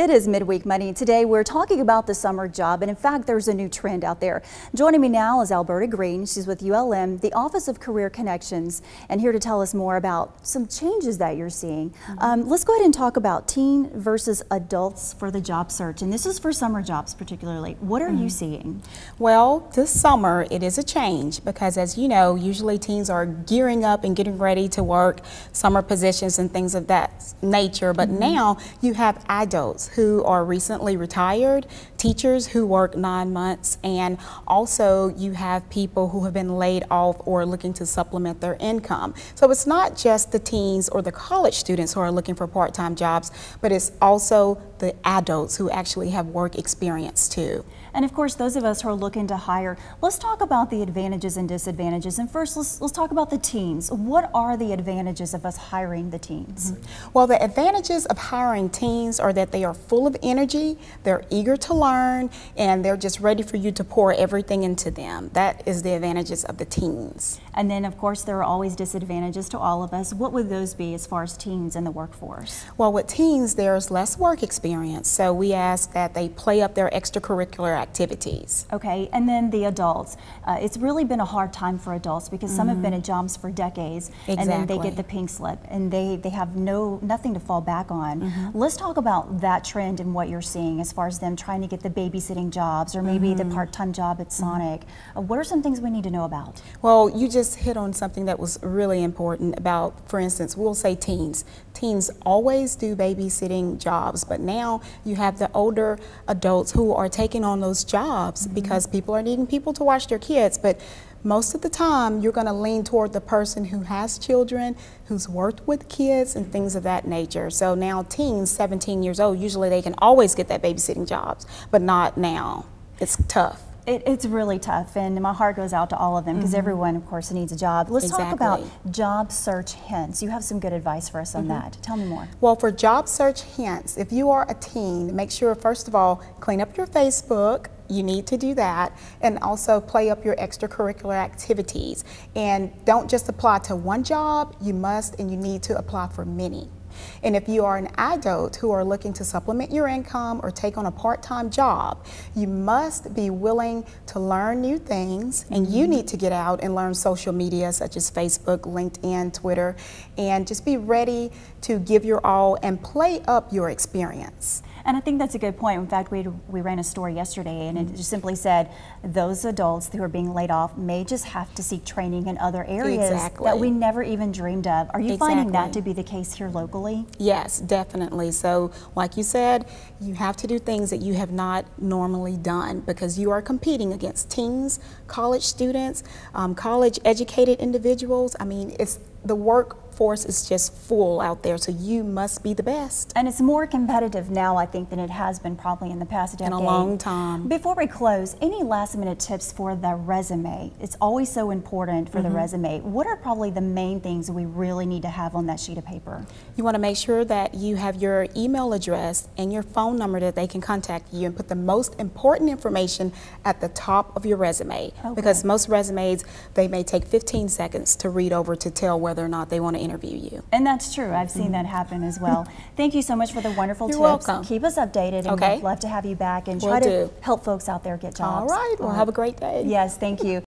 It is Midweek Money. Today we're talking about the summer job, and in fact there's a new trend out there. Joining me now is Alberta Green. She's with ULM, the Office of Career Connections, and here to tell us more about some changes that you're seeing. Let's go ahead and talk about teen versus adults for the job search, and this is for summer jobs particularly. What are you seeing? Well, this summer it is a change because, as you know, usually teens are gearing up and getting ready to work summer positions and things of that nature, but now you have adults who are recently retired, teachers who work 9 months, and also you have people who have been laid off or looking to supplement their income. So it's not just the teens or the college students who are looking for part-time jobs, but it's also the adults who actually have work experience too. And of course, those of us who are looking to hire, let's talk about the advantages and disadvantages. And first, let's talk about the teens. What are the advantages of us hiring the teens? Well, the advantages of hiring teens are that they are full of energy, they're eager to learn, and they're just ready for you to pour everything into them. That is the advantages of the teens. And then, of course, there are always disadvantages to all of us. What would those be as far as teens in the workforce? Well, with teens, there's less work experience, so we ask that they play up their extracurricular activities. Okay, and then the adults. It's really been a hard time for adults because some have been in jobs for decades, and then they get the pink slip, and they have nothing to fall back on. Let's talk about that trend and what you're seeing as far as them trying to get the babysitting jobs or maybe the part-time job at Sonic. What are some things we need to know about? Well, you just hit on something that was really important about, for instance, we'll say teens. Teens always do babysitting jobs, but now you have the older adults who are taking on those jobs because people are needing people to watch their kids. But most of the time, you're going to lean toward the person who has children, who's worked with kids and things of that nature. So now teens, 17 years old, usually they can always get that babysitting jobs, but not now. It's tough. It's really tough, and my heart goes out to all of them because everyone, of course, needs a job. Let's talk about job search hints. You have some good advice for us on that. Tell me more. Well, for job search hints, if you are a teen, make sure, first of all, clean up your Facebook. You need to do that, and also play up your extracurricular activities. And don't just apply to one job, you must and you need to apply for many. And if you are an adult who are looking to supplement your income or take on a part-time job, you must be willing to learn new things, and you need to get out and learn social media such as Facebook, LinkedIn, Twitter, and just be ready to give your all and play up your experience. And I think that's a good point. In fact, we ran a story yesterday, and it just simply said those adults who are being laid off may just have to seek training in other areas that we never even dreamed of. Are you finding that to be the case here locally? Yes, definitely. So like you said, you have to do things that you have not normally done because you are competing against teens, college students, college educated individuals. I mean, the workforce is just full out there, so you must be the best. And it's more competitive now, I think, than it has been probably in the past decade. In a long time. Before we close, any last minute tips for the resume? It's always so important for the resume. What are probably the main things we really need to have on that sheet of paper? You want to make sure that you have your email address and your phone number that they can contact you, and put the most important information at the top of your resume. Because most resumes, they may take 15 seconds to read over to tell whether or not they want to interview you. And that's true. I've seen that happen as well. Thank you so much for the wonderful tips. You're welcome. Keep us updated, and we'd love to have you back and try to help folks out there get jobs. All right. Well, have a great day. Yes, thank you.